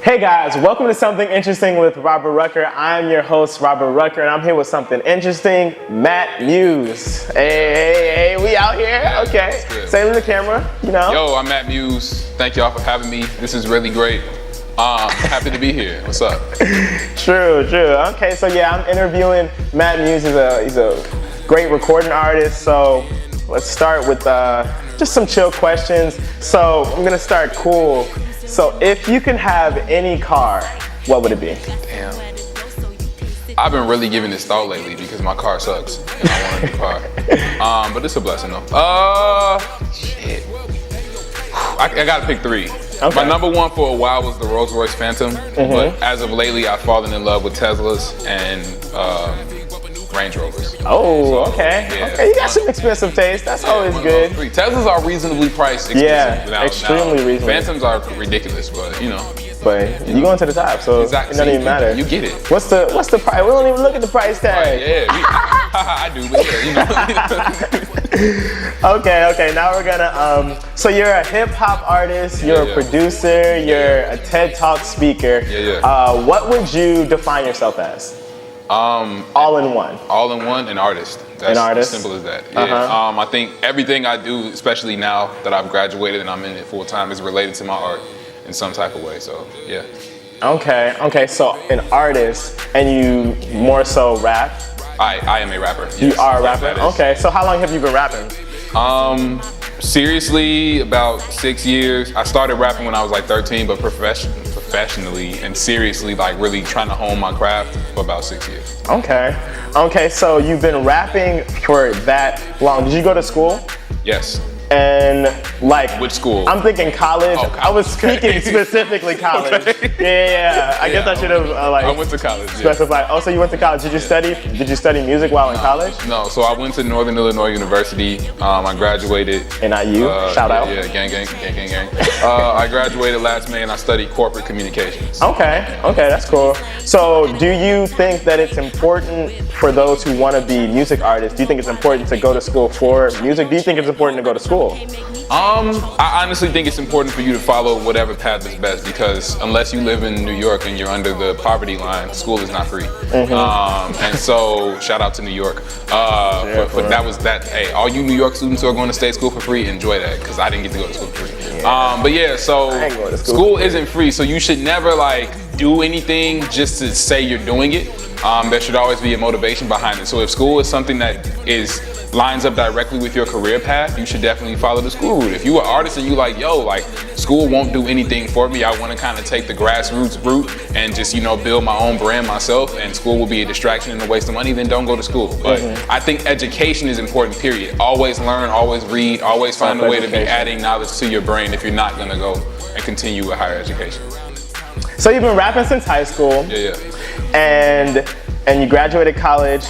Hey guys, welcome to Something Interesting with Robert Rucker. I'm your host, Robert Rucker, and I'm here with something interesting, Matt Muse. Hey, we out here? Okay. Say to the camera, you know. Yo, I'm Matt Muse. Thank y'all for having me. This is really great. Happy to be here. What's up? True. Okay, so yeah, I'm interviewing Matt Muse. He's a great recording artist, so let's start with just some chill questions. So I'm gonna start cool. So if you can have any car, what would it be? Damn. I've been really giving this thought lately because my car sucks and I want a new car. But it's a blessing though. Shit. I gotta pick three. Okay. My number one for a while was the Rolls Royce Phantom, but as of lately I've fallen in love with Teslas and Range Rovers. Oh, okay. Yeah. Okay, you got some expensive taste. That's always good. Teslas are reasonably priced. Extremely reasonable. Phantoms are ridiculous, but you know. But you going to the top, so exactly. It doesn't even matter. You get it. What's the price? We don't even look at the price tag. Right, I do, but yeah, you know. Okay. Now we're gonna. So you're a hip hop artist. You're a producer. You're a TED Talk speaker. What would you define yourself as? All in one. All in one, an artist. That's an artist. As simple as that. Yeah. I think everything I do, especially now that I've graduated and I'm in it full time, is related to my art in some type of way. So yeah. Okay. So an artist, and you more so rap. I am a rapper. Yes. You are a rapper. Okay. So how long have you been rapping? Seriously, about 6 years. I started rapping when I was like 13, but professionally and seriously, like really trying to hone my craft for about 6 years. Okay, so you've been rapping for that long. Did you go to school? Yes. And like, which school? I'm thinking college. Oh, college. I was speaking specifically college. Okay. Yeah. I guess I should have I went to college. Specified. Oh, so you went to college? Did you study music while in college? No. So I went to Northern Illinois University. I graduated. NIU. Shout out. Yeah. Gang. I graduated last May and I studied corporate communications. Okay. That's cool. So do you think that it's important for those who want to be music artists? Do you think it's important to go to school for music? Do you think it's important to go to school? I honestly think it's important for you to follow whatever path is best, because unless you live in New York and you're under the poverty line, school is not free. And so shout out to New York. But that was that. Hey, all you New York students who are going to state school for free, enjoy that, because I didn't get to go to school for free. But yeah, so school isn't free, so you should never like do anything just to say you're doing it. There should always be a motivation behind it. So if school is something that lines up directly with your career path, you should definitely follow the school route. If you're an artist and you like, school won't do anything for me, I want to kind of take the grassroots route and just, build my own brand myself, and school will be a distraction and a waste of money, then don't go to school. But I think education is important, period. Always learn, always read, always find a way to be adding knowledge to your brain if you're not going to go and continue with higher education. So you've been rapping since high school. Yeah. And you graduated college.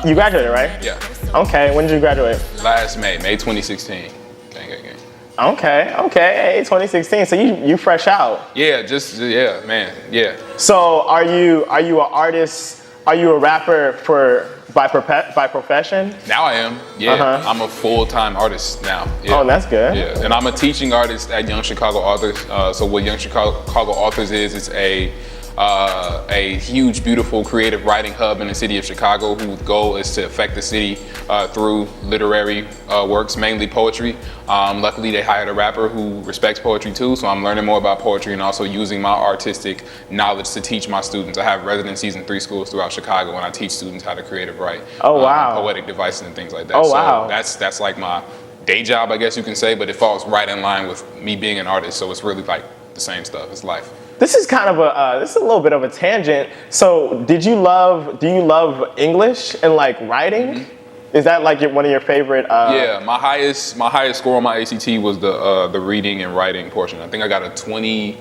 You graduated, right? Yeah. Okay, when did you graduate? Last May 2016. Gang. Okay, hey, 2016. So you fresh out? Yeah, man. So are you an artist? Are you a rapper by profession? Now I am. Yeah, I'm a full-time artist now. Yeah. Oh, that's good. Yeah, and I'm a teaching artist at Young Chicago Authors. So what Young Chicago Authors is a huge, beautiful, creative writing hub in the city of Chicago, whose goal is to affect the city through literary works, mainly poetry. Luckily, they hired a rapper who respects poetry too, so I'm learning more about poetry and also using my artistic knowledge to teach my students. I have residencies in 3 schools throughout Chicago, and I teach students how to creative write. Oh, wow. Poetic devices and things like that. Oh, wow. So that's like my day job, I guess you can say, but it falls right in line with me being an artist, so it's really like the same stuff. It's life. This is kind of this is a little bit of a tangent. So do you love English and like writing? Is that like one of your favorite? Yeah, my highest score on my ACT was the reading and writing portion. I think I got a 28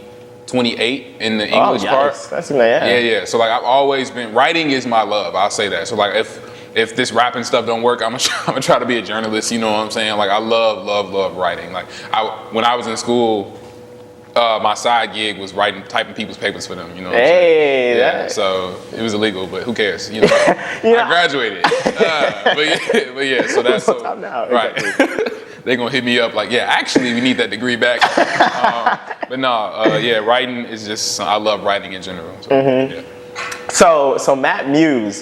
in the English part. That's yeah. So like I've always been, writing is my love. I'll say that. So like if this rapping stuff don't work, I'm gonna try to be a journalist. You know what I'm saying? Like I love writing. Like when I was in school, My side gig was typing people's papers for them. You know what I'm Hey, saying? Yeah, so it was illegal, but who cares? You know, Yeah. I graduated. But yeah, so that's so, Time now, right. exactly. They're gonna hit me up like, yeah, actually, we need that degree back. But no, yeah, writing is just, I love writing in general. So, yeah. So Matt Muse,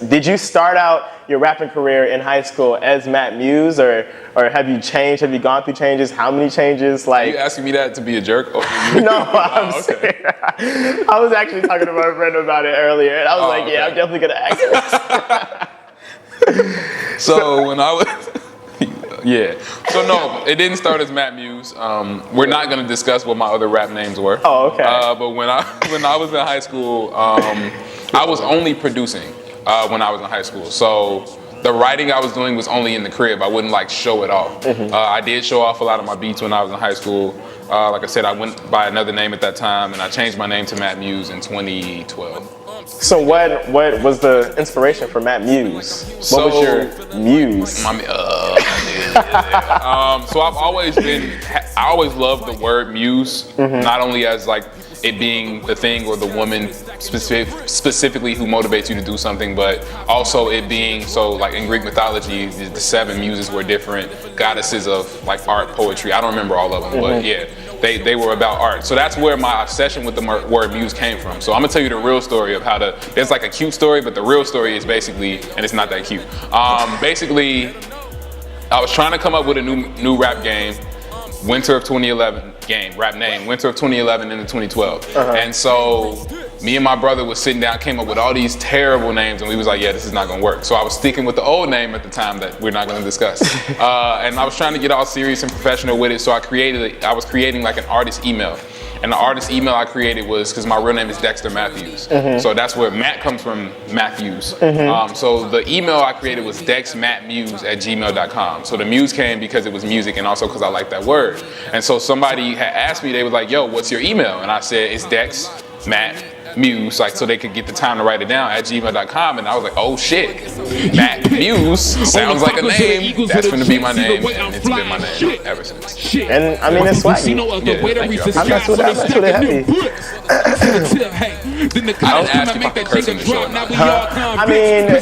did you start out your rapping career in high school as Matt Muse, or have you changed? Have you gone through changes? How many changes? Are you asking me that to be a jerk? No, I'm saying, I was actually talking to my friend about it earlier, and I was like, yeah, I'm definitely gonna ask this. So when I was, yeah. So no, it didn't start as Matt Muse. We're not gonna discuss what my other rap names were. Oh, okay. But when I was in high school, I was only producing when I was in high school. So the writing I was doing was only in the crib. I wouldn't like show it off. I did show off a lot of my beats when I was in high school. Like I said, I went by another name at that time, and I changed my name to Matt Muse in 2012. So what was the inspiration for Matt Muse? What was your muse? So I've always I always loved the word muse, not only as like it being the thing or the woman specifically who motivates you to do something, but also it being, so like in Greek mythology, the 7 muses were different goddesses of like art, poetry. I don't remember all of them, but yeah, they were about art. So that's where my obsession with the word muse came from. So I'm gonna tell you the real story of how there's like a cute story, but the real story is basically, and it's not that cute. Basically, I was trying to come up with a new rap game, winter of 2011 game, rap name, winter of 2011 into 2012. And so me and my brother was sitting down, came up with all these terrible names, and we was like, yeah, this is not gonna work. So I was sticking with the old name at the time that we're not gonna discuss. And I was trying to get all serious and professional with it, so I was creating like an artist email. And the artist email I created was, because my real name is Dexter Matthews. So that's where Matt comes from, Matthews. So the email I created was dexmattmuse@gmail.com. So the muse came because it was music, and also because I like that word. And so somebody had asked me, they was like, yo, what's your email? And I said, it's Dex Matt Muse, like, so they could get the time to write it down at gmail.com. And I was like, oh shit, Matt Muse sounds like a name. That's gonna be my name, and it's been my name ever since. And I mean, it's swaggy. Yeah, thank you. I'm not with it heavy. I didn't ask if I could curse in the show or not. I mean,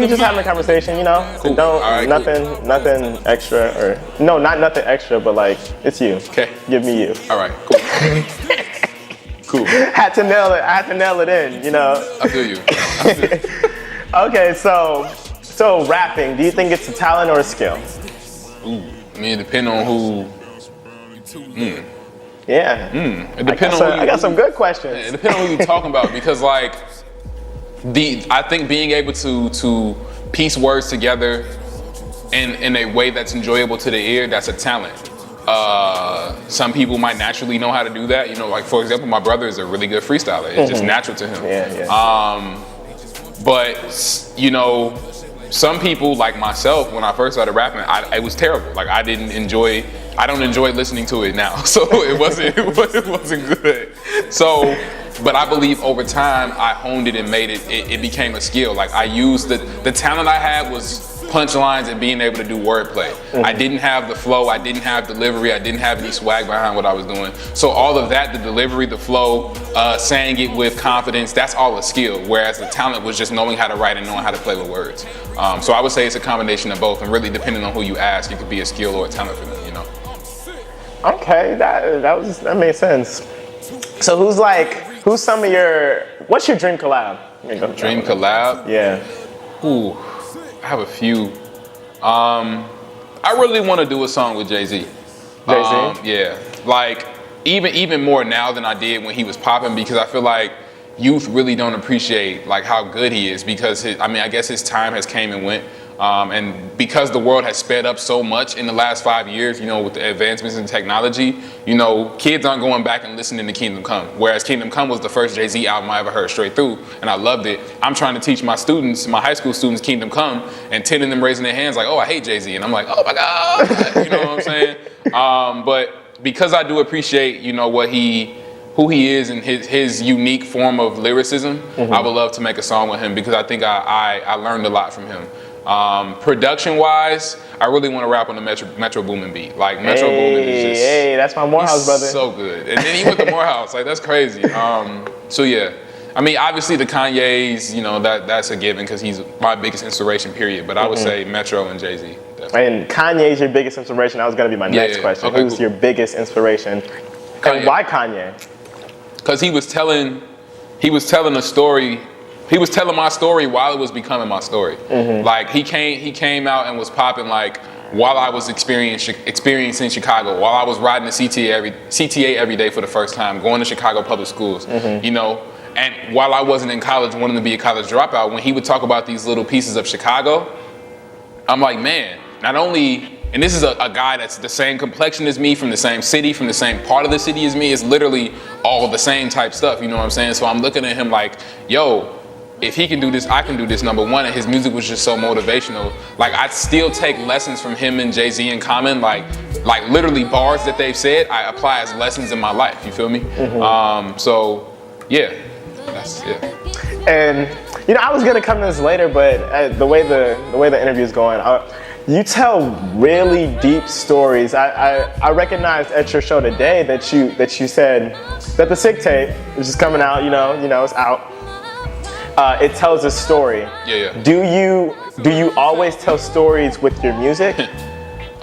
we just having a conversation, you know? Cool. Don't, All right, nothing extra, or, no, not nothing extra, but like, it's you. Okay. Give me you. All right, cool. Cool. I had to nail it in, you know? I feel you. Okay, so rapping, do you think it's a talent or a skill? Ooh, I mean, it depends on who. Yeah. It depends on who I got some good questions. It depends on who you're talking about, because like I think being able to piece words together in a way that's enjoyable to the ear, that's a talent. Some people might naturally know how to do that. You know, like for example, my brother is a really good freestyler. It's just natural to him. Yeah. But you know, some people like myself, when I first started rapping, it was terrible. Like I don't enjoy listening to it now. So it wasn't good. So, but I believe over time I honed it and made it became a skill. Like I used the talent I had was punchlines and being able to do wordplay. I didn't have the flow, I didn't have delivery, I didn't have any swag behind what I was doing. So all of that, the delivery, the flow, saying it with confidence, that's all a skill. Whereas the talent was just knowing how to write and knowing how to play with words. So I would say it's a combination of both, and really depending on who you ask, it could be a skill or a talent for them, you know? Okay, that made sense. So who's some of what's your dream collab? Dream collab? Yeah. Ooh, I have a few. I really want to do a song with Jay-Z. Jay-Z? Yeah, like even more now than I did when he was popping, because I feel like youth really don't appreciate like how good he is, because I guess his time has came and went. And because the world has sped up so much in the last 5 years, you know, with the advancements in technology, you know, kids aren't going back and listening to Kingdom Come. Whereas Kingdom Come was the first Jay-Z album I ever heard straight through, and I loved it. I'm trying to teach my high school students Kingdom Come, and 10 of them raising their hands like, oh, I hate Jay-Z. And I'm like, oh my God, you know what I'm saying? But because I do appreciate, you know, who he is and his unique form of lyricism, I would love to make a song with him, because I think I learned a lot from him. Production wise, I really want to rap on the Metro Boomin beat. Like Metro Boomin is just that's my Morehouse brother. So good. And then he went to Morehouse, like that's crazy. So yeah. I mean, obviously the Kanye's, you know, that's a given because he's my biggest inspiration, period. But I would say Metro and Jay-Z. And Kanye's your biggest inspiration. That was going to be my next question. Okay, Who's your biggest inspiration? Kanye. And why Kanye? Because he was telling a story. He was telling my story while it was becoming my story. Like he came out and was popping like while I was experiencing Chicago, while I was riding the CTA every day for the first time, going to Chicago public schools, you know. And while I wasn't in college, wanting to be a college dropout, when he would talk about these little pieces of Chicago, I'm like, man, not only, and this is a guy that's the same complexion as me, from the same city, from the same part of the city as me, it's literally all the same type stuff, you know what I'm saying? So I'm looking at him like, yo, if he can do this, I can do this, number one, and his music was just so motivational. Like, I still take lessons from him and Jay-Z in common, like literally bars that they've said, I apply as lessons in my life, you feel me? So, yeah. That's it. And you know, I was gonna come to this later, but the way the interview is going, you tell really deep stories. I recognized at your show today that you said that the Sick tape, which is coming out, you know, it's out. It tells a story. Yeah. Do you always tell stories with your music?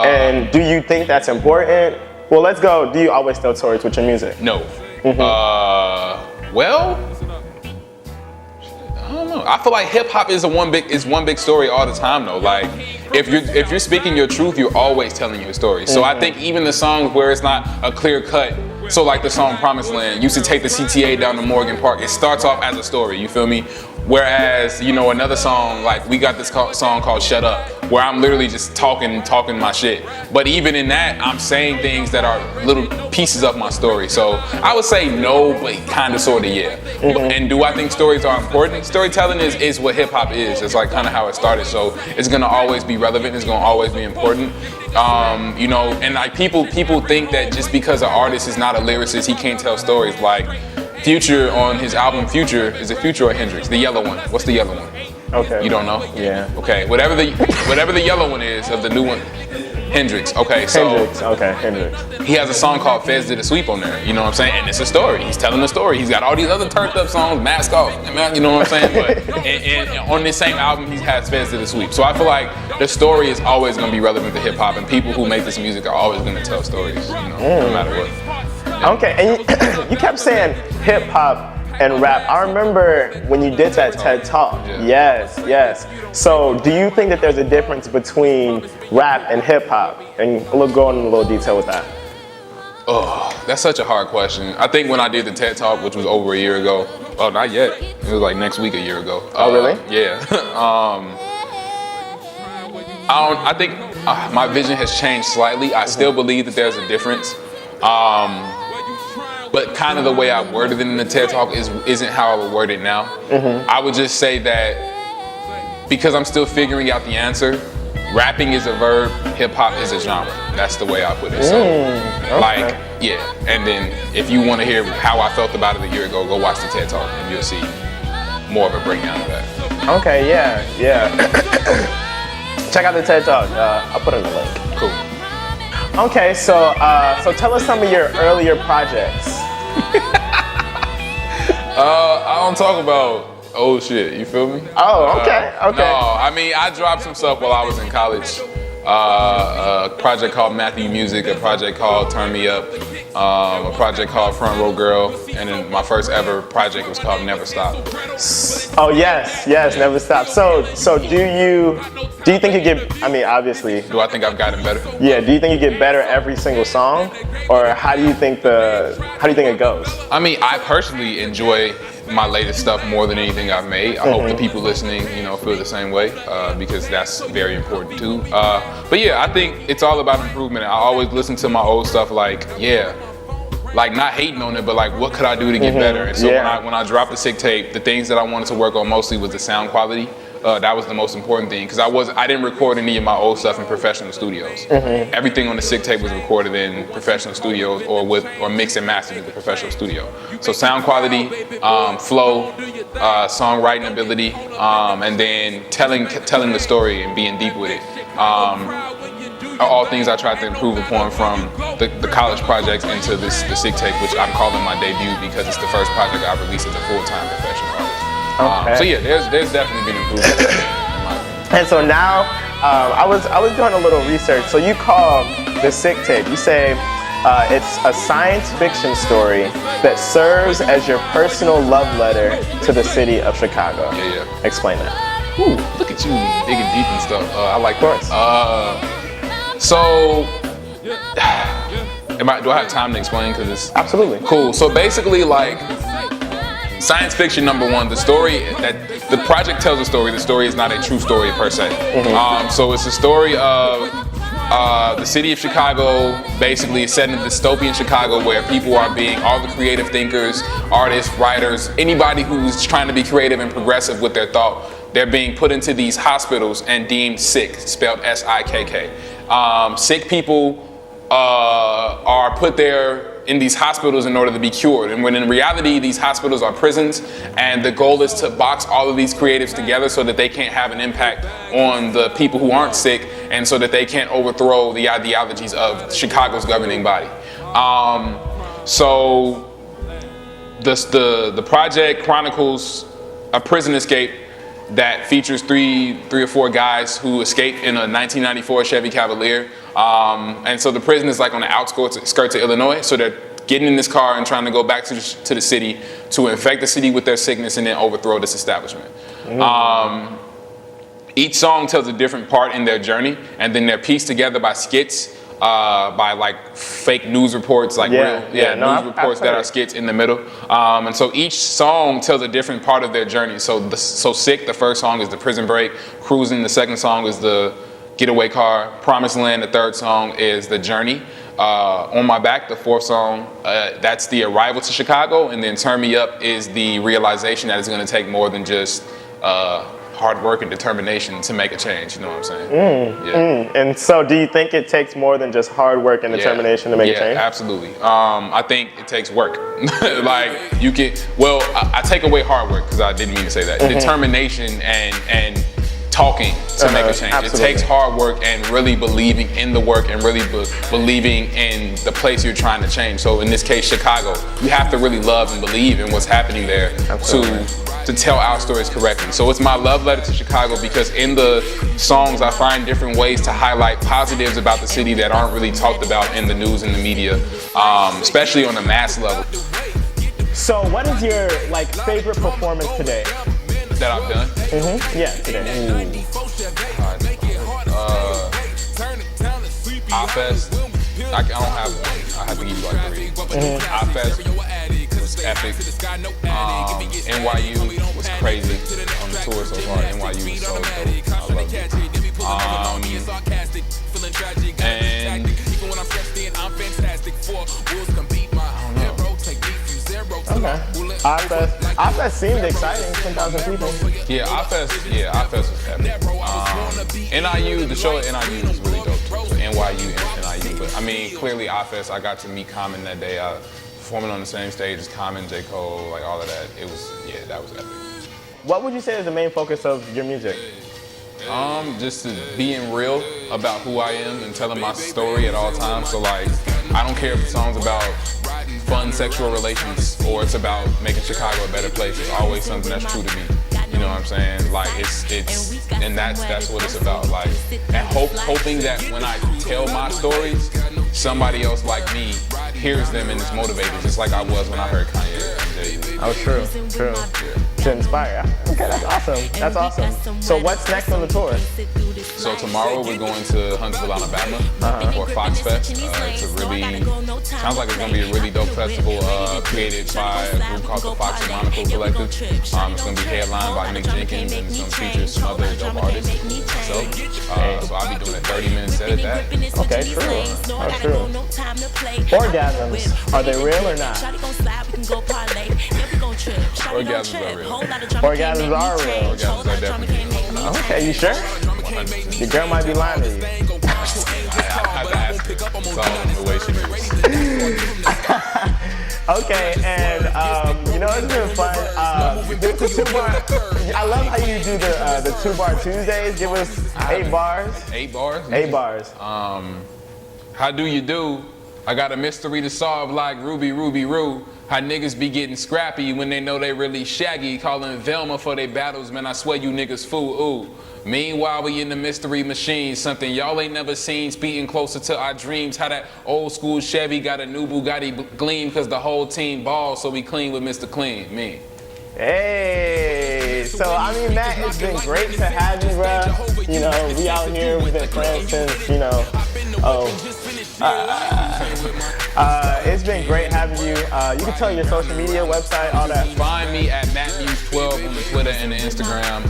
And do you think that's important? Well, let's go. Do you always tell stories with your music? No. Well, I don't know. I feel like hip hop is one big story all the time though. Like if you're speaking your truth, you're always telling your story. So I think even the songs where it's not a clear cut, so like the song Promised Land, used to take the CTA down to Morgan Park, it starts off as a story, you feel me? Whereas, you know, another song, like we got this song called Shut Up, where I'm literally just talking my shit. But even in that, I'm saying things that are little pieces of my story. So I would say no, but kind of, sort of, yeah. And do I think stories are important? Storytelling is what hip hop is. It's like kind of how it started. So it's gonna always be relevant. It's gonna always be important. You know, and like people think that just because an artist is not a lyricist, he can't tell stories. Like Future on his album Future, is it Future or Hendrix? The yellow one. What's the yellow one? Okay. You don't know? Yeah. Okay. Whatever the yellow one is of the new one, Hendrix. Okay. So Hendrix. He has a song called Feds Did a Sweep on there. You know what I'm saying? And it's a story. He's telling a story. He's got all these other turned up songs, Mask Off. You know what I'm saying? But and on this same album, he has Feds Did a Sweep. So I feel like the story is always going to be relevant to hip hop, and people who make this music are always going to tell stories. You know, no matter what. Okay, and you kept saying hip hop and rap. I remember when you did that TED Talk. Yeah. Yes. So do you think that there's a difference between rap and hip hop? And we'll go into a little detail with that. Oh, that's such a hard question. I think when I did the TED Talk, which was over a year ago. Oh, not yet. It was like next week a year ago. Oh, really? Yeah. I think my vision has changed slightly. I still believe that there's a difference. But kind of the way I worded it in the TED Talk isn't how I would word it now. I would just say that because I'm still figuring out the answer, rapping is a verb, hip hop is a genre. That's the way I put it. So, like, yeah. And then if you want to hear how I felt about it a year ago, go watch the TED Talk and you'll see more of a breakdown of that. Okay, yeah. Check out the TED Talk. I'll put in the link. Cool. Okay, so tell us some of your earlier projects. I don't talk about old shit, you feel me? Oh, okay. No, I mean, I dropped some stuff while I was in college. A project called Matthew Music, a project called Turn Me Up, a project called Front Row Girl, and then my first ever project was called Never Stop. Oh yes, Never Stop. So do you think you get, I mean, obviously. Do I think I've gotten better? Yeah, do you think you get better every single song? Or how do you think it goes? I mean, I personally enjoy my latest stuff more than anything I've made. I hope the people listening, you know, feel the same way, because that's very important too. But yeah, I think it's all about improvement. I always listen to my old stuff like not hating on it, but like what could I do to get better? And so when I dropped the Sick tape, the things that I wanted to work on mostly was the sound quality. that was the most important thing because I didn't record any of my old stuff in professional studios. Everything on the SiRR tape was recorded in professional studios or mixed and mastered in the professional studio. So sound quality, flow, songwriting ability, and then telling the story and being deep with it. Are all things I tried to improve upon from the college projects into the SiRR tape, which I'm calling my debut because it's the first project I've released as a full-time professional artist. So yeah, there's definitely been improvement. And so now, I was doing a little research. So you call the SiRR tape, you say it's a science fiction story that serves as your personal love letter to the city of Chicago. Yeah. Explain that. Ooh, look at you digging deep and stuff. I like that. Of course. So, do I have time to explain? Because it's Absolutely. cool. So basically, like science fiction, number one, the story that the project tells a story. The story is not a true story per se. So it's a story of the city of Chicago. Basically, is set in dystopian Chicago where people are being all the creative thinkers, artists, writers, anybody who's trying to be creative and progressive with their thought. They're being put into these hospitals and deemed sick, spelled S-I-K-K. Sick people are put there in these hospitals in order to be cured. And when in reality, these hospitals are prisons, and the goal is to box all of these creatives together so that they can't have an impact on the people who aren't sick, and so that they can't overthrow the ideologies of Chicago's governing body. So the project chronicles a prison escape that features three or four guys who escaped in a 1994 Chevy Cavalier. And so the prison is like on the outskirts of Illinois. So they're getting in this car and trying to go back to the city to infect the city with their sickness and then overthrow this establishment. Each song tells a different part in their journey, and then they're pieced together by skits, by like fake news reports, like news reports that are skits in the middle. And so each song tells a different part of their journey. So Sick, the first song is the prison break. Cruising, the second song is the getaway car. Promised Land, the third song is the journey. On My Back, the fourth song, that's the arrival to Chicago. And then Turn Me Up is the realization that it's going to take more than just hard work and determination to make a change. You know what I'm saying? And so do you think it takes more than just hard work and determination to make a change? Yeah, absolutely. I think it takes work. Like you can, I take away hard work because I didn't mean to say that. Determination and talking to make a change. Absolutely. It takes hard work and really believing in the work and really believing in the place you're trying to change. So in this case, Chicago, you have to really love and believe in what's happening there to tell our stories correctly. So it's my love letter to Chicago because in the songs I find different ways to highlight positives about the city that aren't really talked about in the news and the media, especially on a mass level. So what is your favorite performance today? That I've done? Yeah, today. iFest, I don't have one. I have to give you like three. iFest was epic. NYU was crazy on the tour so far. NYU was so dope. I love it. And Okay. iFest seemed exciting. 10,000 people. Yeah, iFest was epic. NIU, the show at NIU was really dope too. So NYU and NIU, but I mean, clearly iFest, I got to meet Common that day. Performing on the same stage as Common, J. Cole, like all of that. That was epic. What would you say is the main focus of your music? Just to being real about who I am and telling my story at all times. So like, I don't care if the song's about fun sexual relations or it's about making Chicago a better place. It's always something that's true to me. You know what I'm saying? Like and that's what it's about. Like, and hoping that when I tell my stories, somebody else like me hears them and is motivated, just like I was when I heard Kanye and Jay-Z. Oh, true. To inspire. Okay, that's awesome. So what's next on the tour? So tomorrow we're going to Huntsville, Alabama for Fox Fest. Sounds like it's going to be a really dope festival created by a group called the Fox and Monaco Collective. It's going to be headlined by Nick Jenkins and it's going to feature some other dope artists. So I'll be doing a 30-minute set at that. Okay, true. Orgasms, are they real or not? Orgasms are real. Orgasms are real. Orgasms are definitely real. Okay, you sure? 100%. Your girl might be lying to you. I have to ask her. It's all in the way she moves. Okay, and you know, it's been fun. The 2-bar, I love how you do the 2-bar Tuesdays. Give us 8 bars. 8 bars? 8 bars. How do you do? I got a mystery to solve like Ruby, Ruby, Roo. How niggas be getting scrappy when they know they really shaggy. Calling Velma for they battles, man, I swear you niggas fool, ooh. Meanwhile, we in the mystery machine, something y'all ain't never seen, speeding closer to our dreams. How that old school Chevy got a new Bugatti gleam, cause the whole team balls, so we clean with Mr. Clean, me. Hey, so I mean, Matt, it's been great to have you, bro. You know, we out here, we've been friends since, you know, it's been great having you. You can tell your social media, website, all that. Find me at MattMuse12 on the Twitter and the Instagram.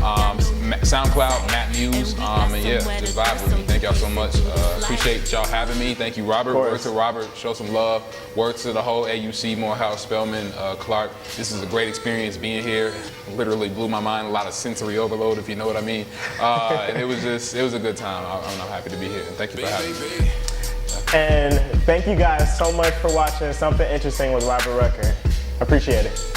SoundCloud, Matt Muse, and yeah, just vibe with me. Thank y'all so much. Appreciate y'all having me. Thank you, Robert. Word to Robert, show some love. Word to the whole AUC, Morehouse, Spelman, Clark. This is a great experience being here. Literally blew my mind. A lot of sensory overload, if you know what I mean. And it was a good time. I'm happy to be here. And thank you for having me. And thank you guys so much for watching Something Interesting with Robert Rucker. Appreciate it.